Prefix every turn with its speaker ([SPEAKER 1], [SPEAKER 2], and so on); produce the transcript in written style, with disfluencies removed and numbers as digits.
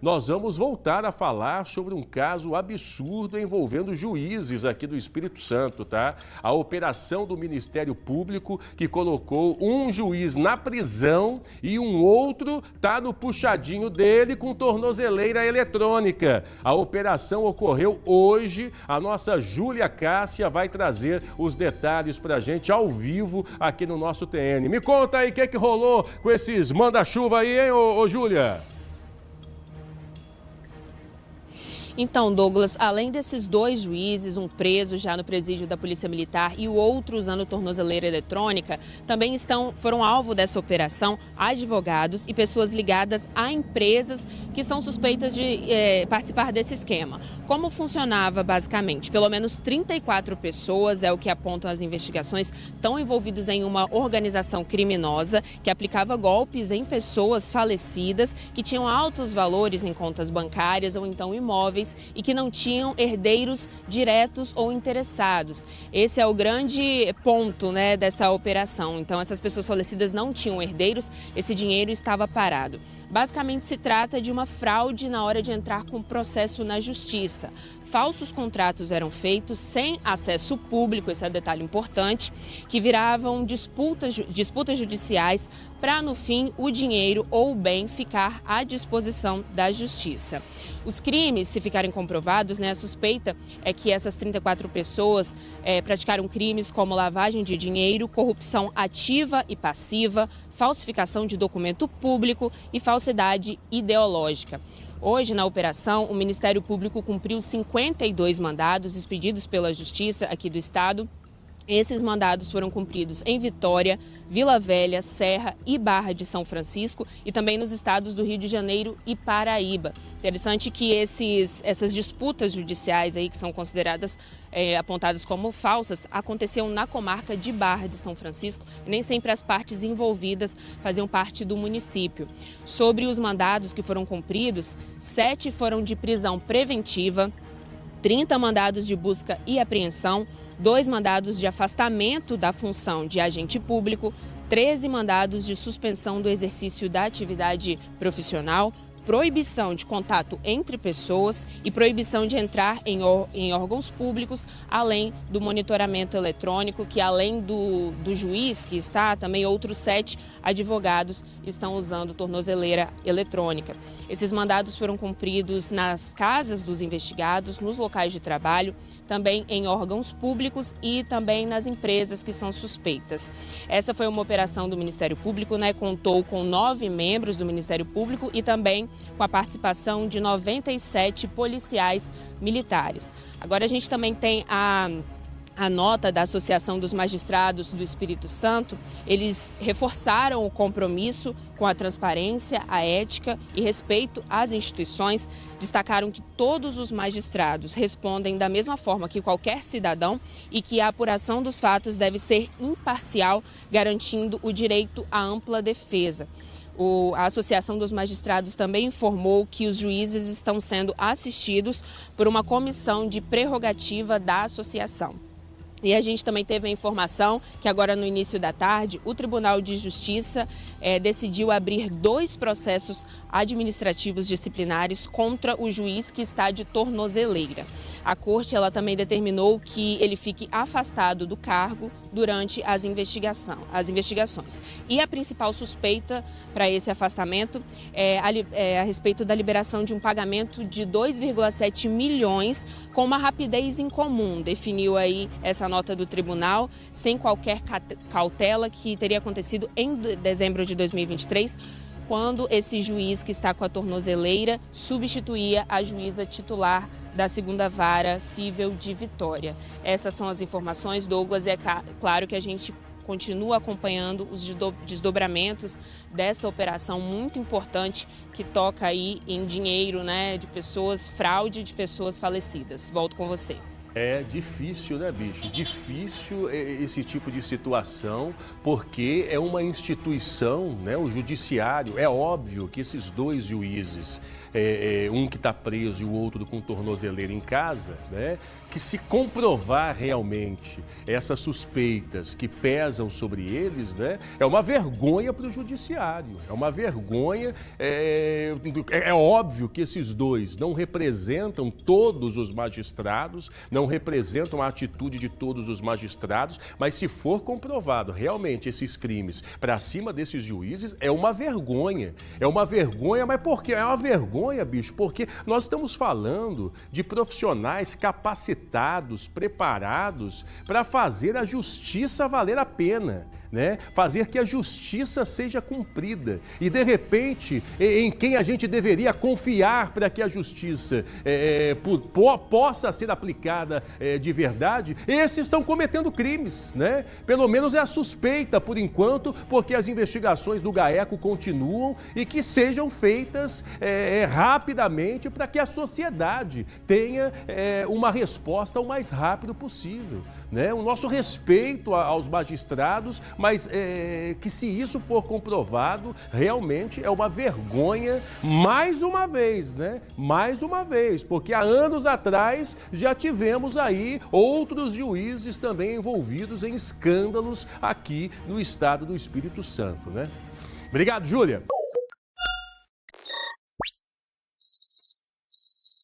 [SPEAKER 1] Nós vamos voltar a falar sobre um caso absurdo envolvendo juízes aqui do Espírito Santo, tá? A operação do Ministério Público que colocou um juiz na prisão e um outro tá no puxadinho dele com tornozeleira eletrônica. A operação ocorreu hoje. A nossa Júlia Cássia vai trazer os detalhes pra gente ao vivo aqui no nosso TN. Me conta aí o que rolou com esses manda-chuva aí, hein, ô Júlia?
[SPEAKER 2] Então, Douglas, além desses dois juízes, um preso já no presídio da Polícia Militar e o outro usando tornozeleira eletrônica, também foram alvo dessa operação advogados e pessoas ligadas a empresas que são suspeitas de participar desse esquema. Como funcionava basicamente? Pelo menos 34 pessoas, é o que apontam as investigações, estão envolvidos em uma organização criminosa que aplicava golpes em pessoas falecidas que tinham altos valores em contas bancárias ou então imóveis e que não tinham herdeiros diretos ou interessados. Esse é o grande ponto, né, dessa operação. Então, essas pessoas falecidas não tinham herdeiros, esse dinheiro estava parado. Basicamente, se trata de uma fraude na hora de entrar com o processo na justiça. Falsos contratos eram feitos sem acesso público, esse é um detalhe importante, que viravam disputas judiciais para, no fim, o dinheiro ou o bem ficar à disposição da justiça. Os crimes, se ficarem comprovados, né, a suspeita é que essas 34 pessoas praticaram crimes como lavagem de dinheiro, corrupção ativa e passiva, falsificação de documento público e falsidade ideológica. Hoje, na operação, o Ministério Público cumpriu 52 mandados expedidos pela Justiça aqui do Estado. Esses mandados foram cumpridos em Vitória, Vila Velha, Serra e Barra de São Francisco e também nos estados do Rio de Janeiro e Paraíba. Interessante que essas disputas judiciais aí que são consideradas apontadas como falsas aconteciam na comarca de Barra de São Francisco e nem sempre as partes envolvidas faziam parte do município. Sobre os mandados que foram cumpridos, 7 foram de prisão preventiva, 30 mandados de busca e apreensão, 2 mandados de afastamento da função de agente público, 13 mandados de suspensão do exercício da atividade profissional, proibição de contato entre pessoas e proibição de entrar em órgãos públicos, além do monitoramento eletrônico, que além do juiz que está, também outros 7 advogados estão usando tornozeleira eletrônica. Esses mandados foram cumpridos nas casas dos investigados, nos locais de trabalho, também em órgãos públicos e também nas empresas que são suspeitas. Essa foi uma operação do Ministério Público, né? Contou com 9 membros do Ministério Público e também com a participação de 97 policiais militares. Agora a gente também tem a nota da Associação dos Magistrados do Espírito Santo. Eles reforçaram o compromisso com a transparência, a ética e respeito às instituições. Destacaram que todos os magistrados respondem da mesma forma que qualquer cidadão e que a apuração dos fatos deve ser imparcial, garantindo o direito à ampla defesa. A Associação dos Magistrados também informou que os juízes estão sendo assistidos por uma comissão de prerrogativa da associação. E a gente também teve a informação que agora no início da tarde o Tribunal de Justiça decidiu abrir 2 processos administrativos disciplinares contra o juiz que está de tornozeleira. A corte ela também determinou que ele fique afastado do cargo durante as investigações. E a principal suspeita para esse afastamento é a respeito da liberação de um pagamento de 2,7 milhões com uma rapidez incomum. Definiu aí essa nota do tribunal, sem qualquer cautela, que teria acontecido em dezembro de 2023, quando esse juiz que está com a tornozeleira substituía a juíza titular da 2ª Vara Cível de Vitória. Essas são as informações, Douglas, e é claro que a gente continua acompanhando os desdobramentos dessa operação muito importante que toca aí em dinheiro, né, de pessoas, fraude de pessoas falecidas. Volto com você.
[SPEAKER 1] É difícil, né, bicho? Difícil esse tipo de situação, porque é uma instituição, né? O judiciário. É óbvio que esses dois juízes, um que está preso e o outro com tornozeleira em casa, né? Que se comprovar realmente essas suspeitas que pesam sobre eles, né? É uma vergonha para o judiciário. É uma vergonha. É óbvio que esses dois não representam todos os magistrados, não representam a atitude de todos os magistrados, mas se for comprovado realmente esses crimes para cima desses juízes, é uma vergonha. É uma vergonha, mas por quê? É uma vergonha, bicho, porque nós estamos falando de profissionais capacitados, preparados para fazer a justiça valer a pena, né? Fazer que a justiça seja cumprida. E, de repente, em quem a gente deveria confiar para que a justiça possa ser aplicada de verdade, esses estão cometendo crimes, né? Pelo menos é a suspeita, por enquanto, porque as investigações do GAECO continuam e que sejam feitas rapidamente para que a sociedade tenha uma resposta o mais rápido possível, né? O nosso respeito aos magistrados, mas que se isso for comprovado, realmente é uma vergonha, mais uma vez, né? Mais uma vez, porque há anos atrás já tivemos aí outros juízes também envolvidos em escândalos aqui no estado do Espírito Santo, né? Obrigado, Júlia.